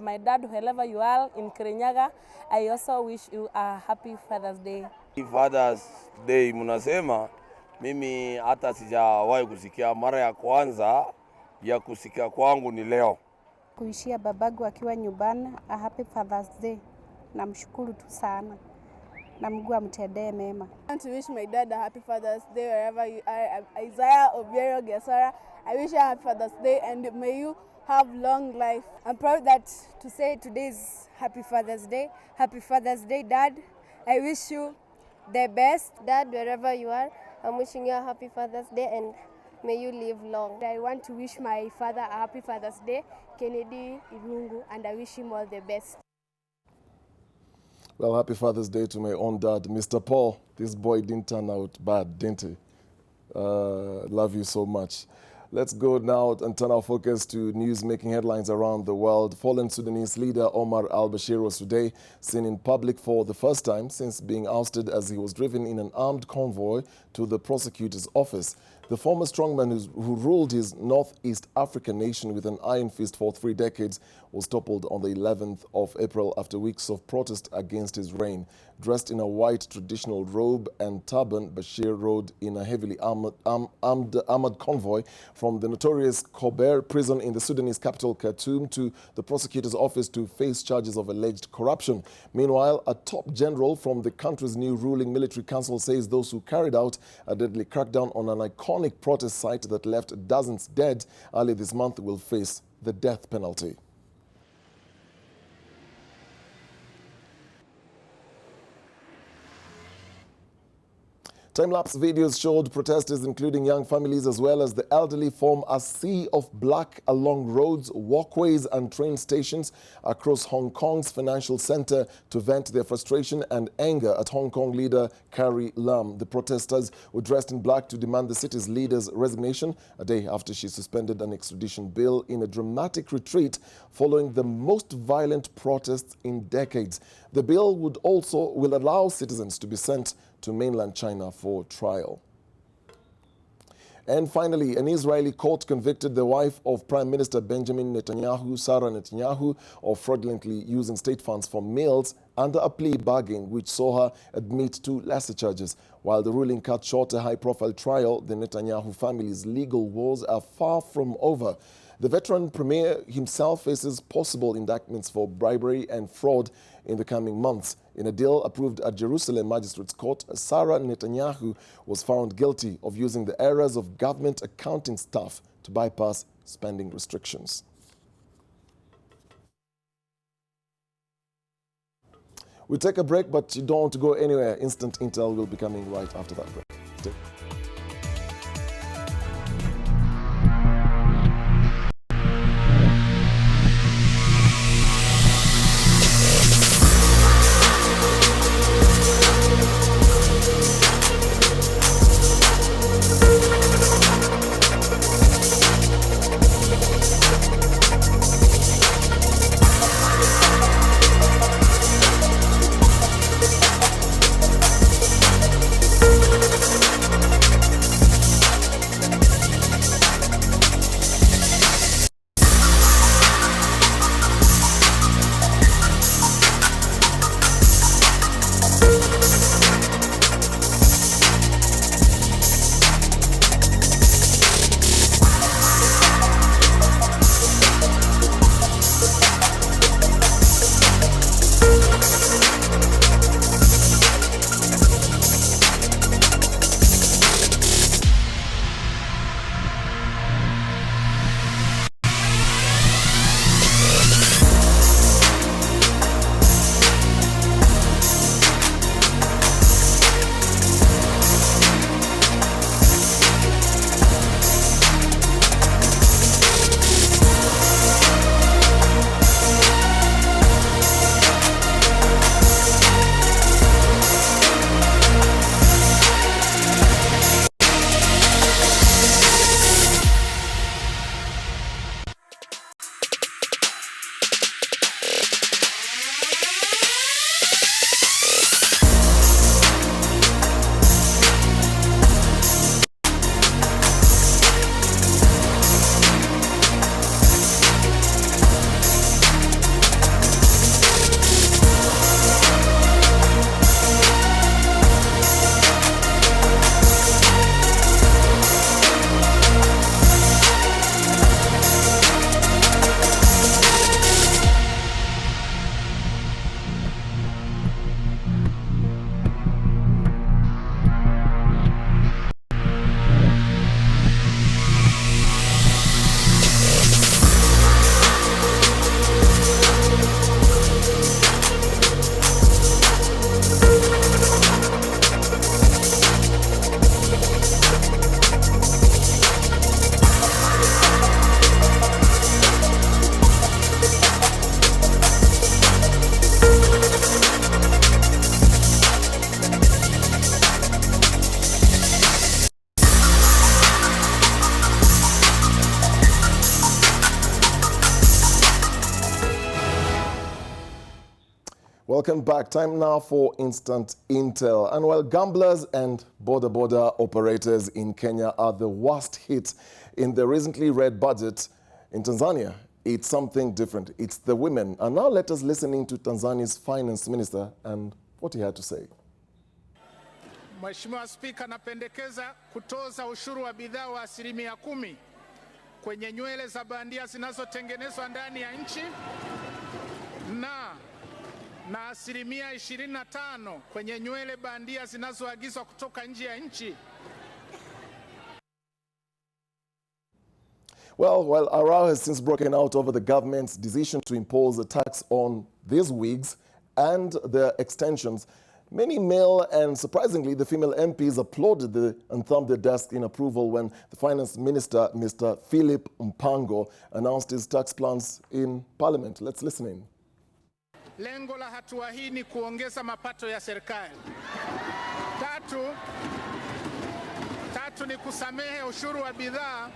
my dad, wherever you are in Kirinyaga, I also wish you a happy Father's Day. Father's Day munasema, mimi hata sijawahi kusikia, mara ya kwanza ya kusikia kwangu ni leo. Kuishia babagu akiwa nyumbani, a happy Father's Day. Namshukuru tu sana. Na Mungu amtendee mema. I want to wish my dad a happy Father's Day wherever you are. Isaiah Obiero Gesara, I wish you a happy Father's Day and may you have long life. I'm proud that to say today is happy Father's Day. Happy Father's Day, Dad. I wish you the best. Dad, wherever you are, I'm wishing you a happy Father's Day and may you live long. I want to wish my father a happy Father's Day, Kennedy Irungu, and I wish him all the best. Well, happy Father's Day to my own dad, Mr. Paul. This boy didn't turn out bad, didn't he? Love you so much. Let's go now and turn our focus to news making headlines around the world. Fallen Sudanese leader Omar al-Bashir was today seen in public for the first time since being ousted as he was driven in an armed convoy to the prosecutor's office. The former strongman who ruled his Northeast African nation with an iron fist for 3 decades was toppled on the 11th of April after weeks of protest against his reign. Dressed in a white traditional robe and turban, Bashir rode in a heavily armored convoy from the notorious Kober prison in the Sudanese capital Khartoum to the prosecutor's office to face charges of alleged corruption. Meanwhile, a top general from the country's new ruling military council says those who carried out a deadly crackdown on an iconic protest site that left dozens dead early this month will face the death penalty. Time-lapse videos showed protesters, including young families as well as the elderly, form a sea of black along roads, walkways and train stations across Hong Kong's financial center to vent their frustration and anger at Hong Kong leader Carrie Lam. The protesters were dressed in black to demand the city's leader's resignation a day after she suspended an extradition bill in a dramatic retreat following the most violent protests in decades. The bill will allow citizens to be sent to mainland China for trial. And finally, an Israeli court convicted the wife of Prime Minister Benjamin Netanyahu, Sarah Netanyahu, of fraudulently using state funds for meals under a plea bargain which saw her admit to lesser charges. While the ruling cut short a high-profile trial, the Netanyahu family's legal woes are far from over. The veteran premier himself faces possible indictments for bribery and fraud in the coming months. In a deal approved at Jerusalem Magistrates Court, Sarah Netanyahu was found guilty of using the errors of government accounting staff to bypass spending restrictions. We take a break, but you don't want to go anywhere. Instant Intel will be coming right after that break. Stay. Welcome back. Time now for Instant Intel. And while gamblers and border operators in Kenya are the worst hit in the recently read budget, in Tanzania, it's something different. It's the women. And now let us listen in to Tanzania's finance minister and what he had to say. Mheshimiwa Spika, napendekeza kutoza ushuru wa bidhaa wa 10% kwenye nywele za bandia zinazotengenezwa ndani ya nchi na 25% kwenye nywele bandia zinazoagizwa kutoka nje ya nchi. Well, while a row has since broken out over the government's decision to impose a tax on these wigs and their extensions, Many male and surprisingly the female MPs applauded and thumped their desk in approval when the Finance Minister, Mr. Philip Mpango, announced his tax plans in Parliament. Let's listen in. Lengo la hatua hii ni kuongeza mapato ya serikali. Tatu ni kusamehe ushuru wa bidhaa.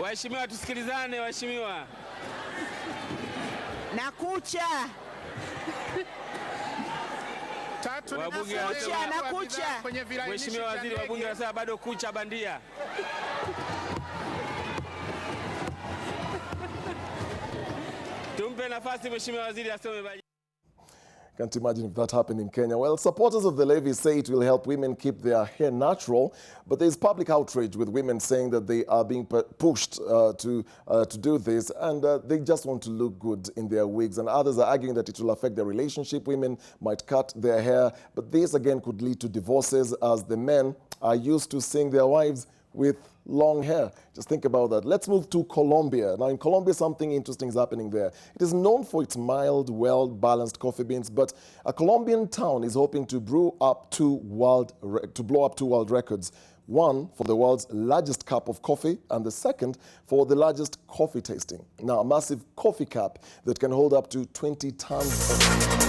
Waheshimiwa tusikilizane waheshimiwa. Nakucha. Mheshimiwa Waziri, wabunge wanasema bado kucha bandia. Tumpe nafasi Mheshimiwa Waziri asome bajeti. Can't imagine if that happened in Kenya. Well, supporters of the levy say it will help women keep their hair natural, but there's public outrage with women saying that they are being pushed to do this, and they just want to look good in their wigs. And others are arguing that it will affect their relationship. Women might cut their hair, but this again could lead to divorces, as the men are used to seeing their wives with long hair. Just think about that. Let's move to Colombia. Now, in Colombia, something interesting is happening there. It is known for its mild, well-balanced coffee beans, but a Colombian town is hoping to blow up two world records. One for the world's largest cup of coffee, and the second for the largest coffee tasting. Now, a massive coffee cup that can hold up to 20 tons of...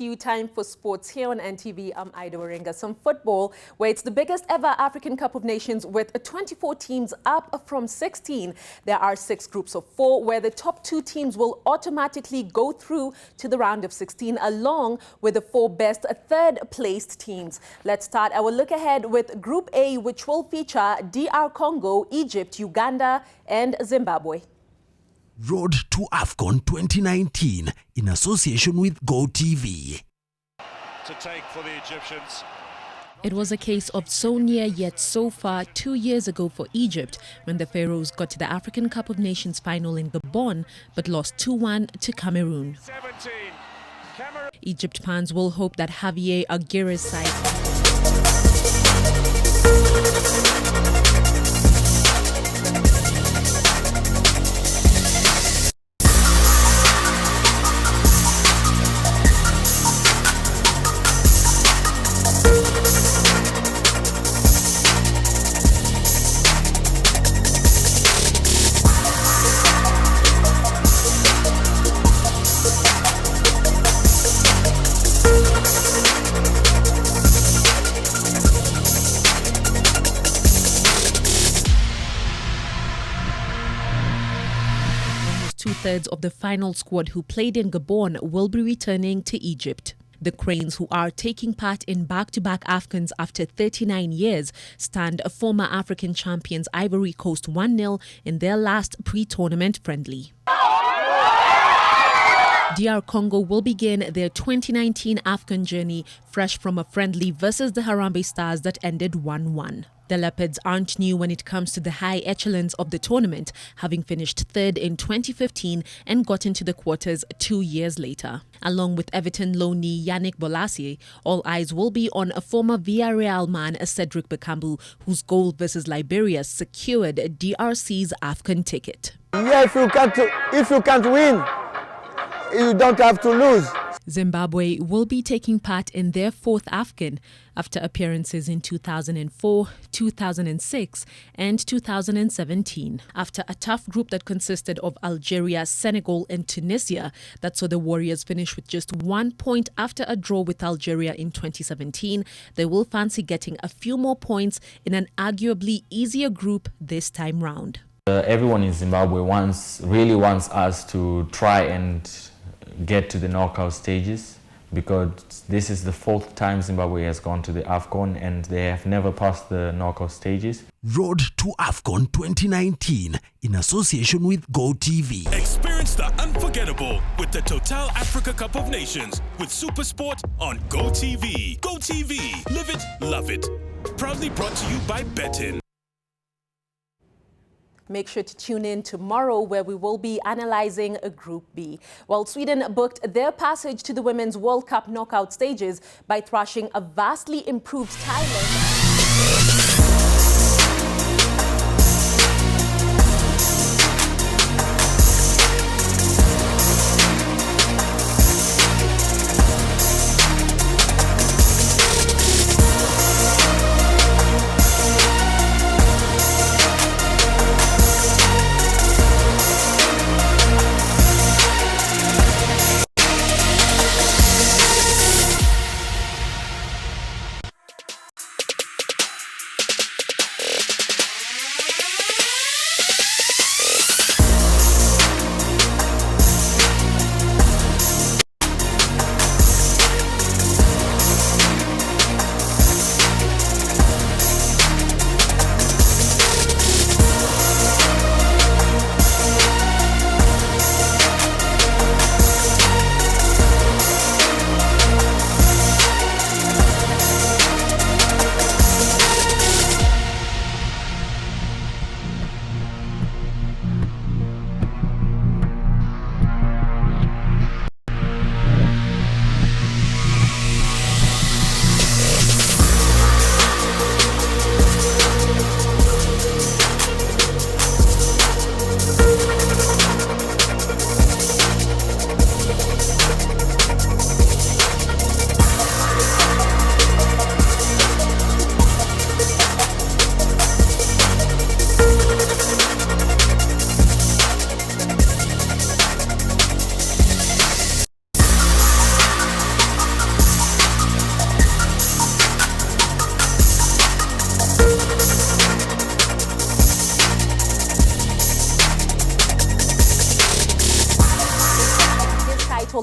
you. Time for sports here on NTV. I'm Ida Waringa. Some football, where it's the biggest ever African Cup of Nations with 24 teams up from 16. There are 6 groups of 4 where the top 2 teams will automatically go through to the round of 16 along with the 4 best third-placed teams. Let's start our look ahead with Group A, which will feature DR Congo, Egypt, Uganda and Zimbabwe. Road to AFCON 2019 in association with GoTV. To take for the Egyptians. It was a case of so near yet so far 2 years ago for Egypt when the Pharaohs got to the African Cup of Nations final in Gabon but lost 2-1 to Cameroon. Egypt fans will hope that Javier Aguirre's side two-thirds of the final squad who played in Gabon will be returning to Egypt. The Cranes, who are taking part in back-to-back AFCONs after 39 years, stand former African champions Ivory Coast 1-0 in their last pre-tournament friendly. DR Congo will begin their 2019 AFCON journey fresh from a friendly versus the Harambee Stars that ended 1-1. The Leopards aren't new when it comes to the high echelons of the tournament, having finished third in 2015 and got into the quarters 2 years later. Along with Everton loanee Yannick Bolasie, all eyes will be on a former Villarreal man Cedric Bakambu, whose goal versus Liberia secured DRC's AFCON ticket. Yeah, if you can't win, you don't have to lose. Zimbabwe will be taking part in their 4th AFCON after appearances in 2004, 2006 and 2017. After a tough group that consisted of Algeria, Senegal and Tunisia that saw the Warriors finish with just 1 point after a draw with Algeria in 2017, they will fancy getting a few more points in an arguably easier group this time round. Everyone in Zimbabwe really wants us to try and get to the knockout stages, because this is the 4th time Zimbabwe has gone to the AFCON and they have never passed the knockout stages. Road to AFCON 2019 in association with GoTV. Experience the unforgettable with the Total Africa Cup of Nations with Super Sport on GoTV. GoTV, live it, love it. Proudly brought to you by Bettin. Make sure to tune in tomorrow where we will be analyzing a Group B. While Sweden booked their passage to the Women's World Cup knockout stages by thrashing a vastly improved Thailand.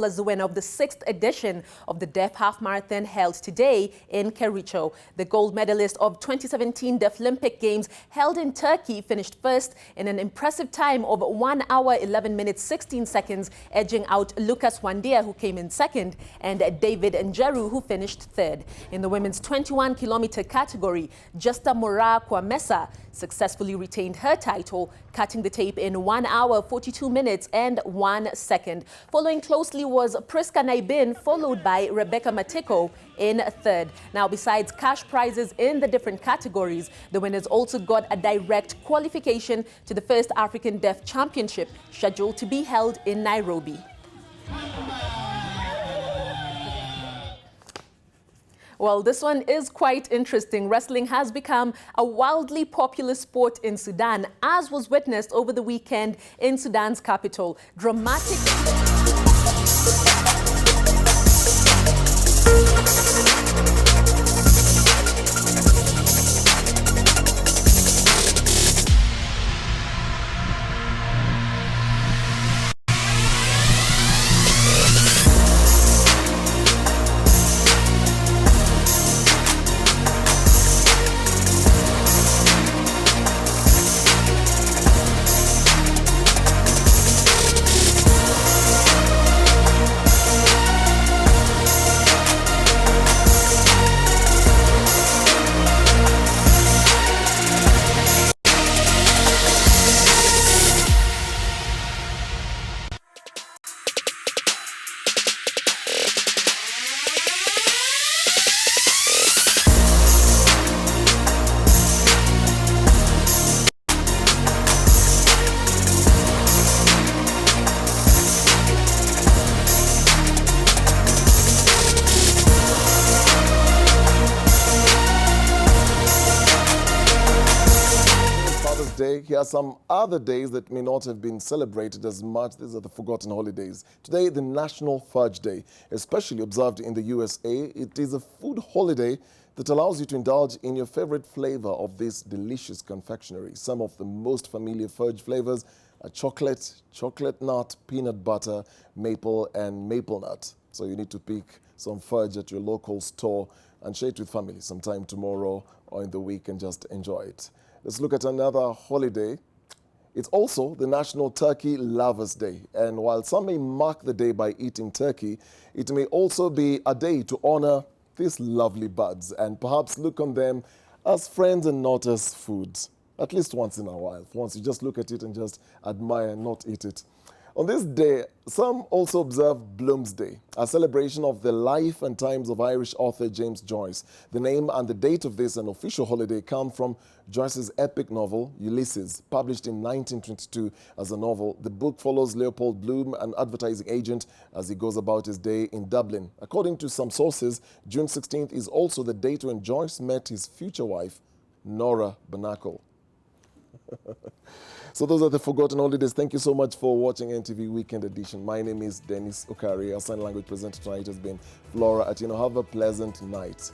all as the winner of the 6th edition of the Deaf Half Marathon held today in Kericho. The gold medalist of 2017 Deaflympic Games held in Turkey finished first in an impressive time of 1 hour 11 minutes 16 seconds, edging out Lucas Wandia, who came in second, and David Njeru, who finished third. In the women's 21-kilometer category, Justa Mora Kwamesa successfully retained her title, cutting the tape in 1 hour 42 minutes and 1 second. Following closely was Priska Naibin, followed by Rebecca Matiko in third. Now, besides cash prizes in the different categories, the winners also got a direct qualification to the first African Deaf Championship, scheduled to be held in Nairobi. Well, this one is quite interesting. Wrestling has become a wildly popular sport in Sudan, as was witnessed over the weekend in Sudan's capital. Dramatic... Here are some other days that may not have been celebrated as much. These are the forgotten holidays. Today, the National Fudge Day, especially observed in the USA. It is a food holiday that allows you to indulge in your favorite flavor of this delicious confectionery. Some of the most familiar fudge flavors are chocolate, chocolate nut, peanut butter, maple, and maple nut. So you need to pick some fudge at your local store and share it with family sometime tomorrow or in the week and just enjoy it. Let's look at another holiday. It's also the National Turkey Lovers Day. And while some may mark the day by eating turkey, it may also be a day to honor these lovely buds and perhaps look on them as friends and not as foods, at least once in a while. Once you just look at it and just admire and not eat it. On this day, some also observe Bloomsday, a celebration of the life and times of Irish author James Joyce. The name and the date of this unofficial holiday come from Joyce's epic novel, Ulysses, published in 1922 as a novel. The book follows Leopold Bloom, an advertising agent, as he goes about his day in Dublin. According to some sources, June 16th is also the date when Joyce met his future wife, Nora Barnacle. So those are the forgotten holidays. Thank you so much for watching NTV Weekend Edition. My name is Dennis Okari. Our sign language presenter tonight has been Flora Atino. Have a pleasant night.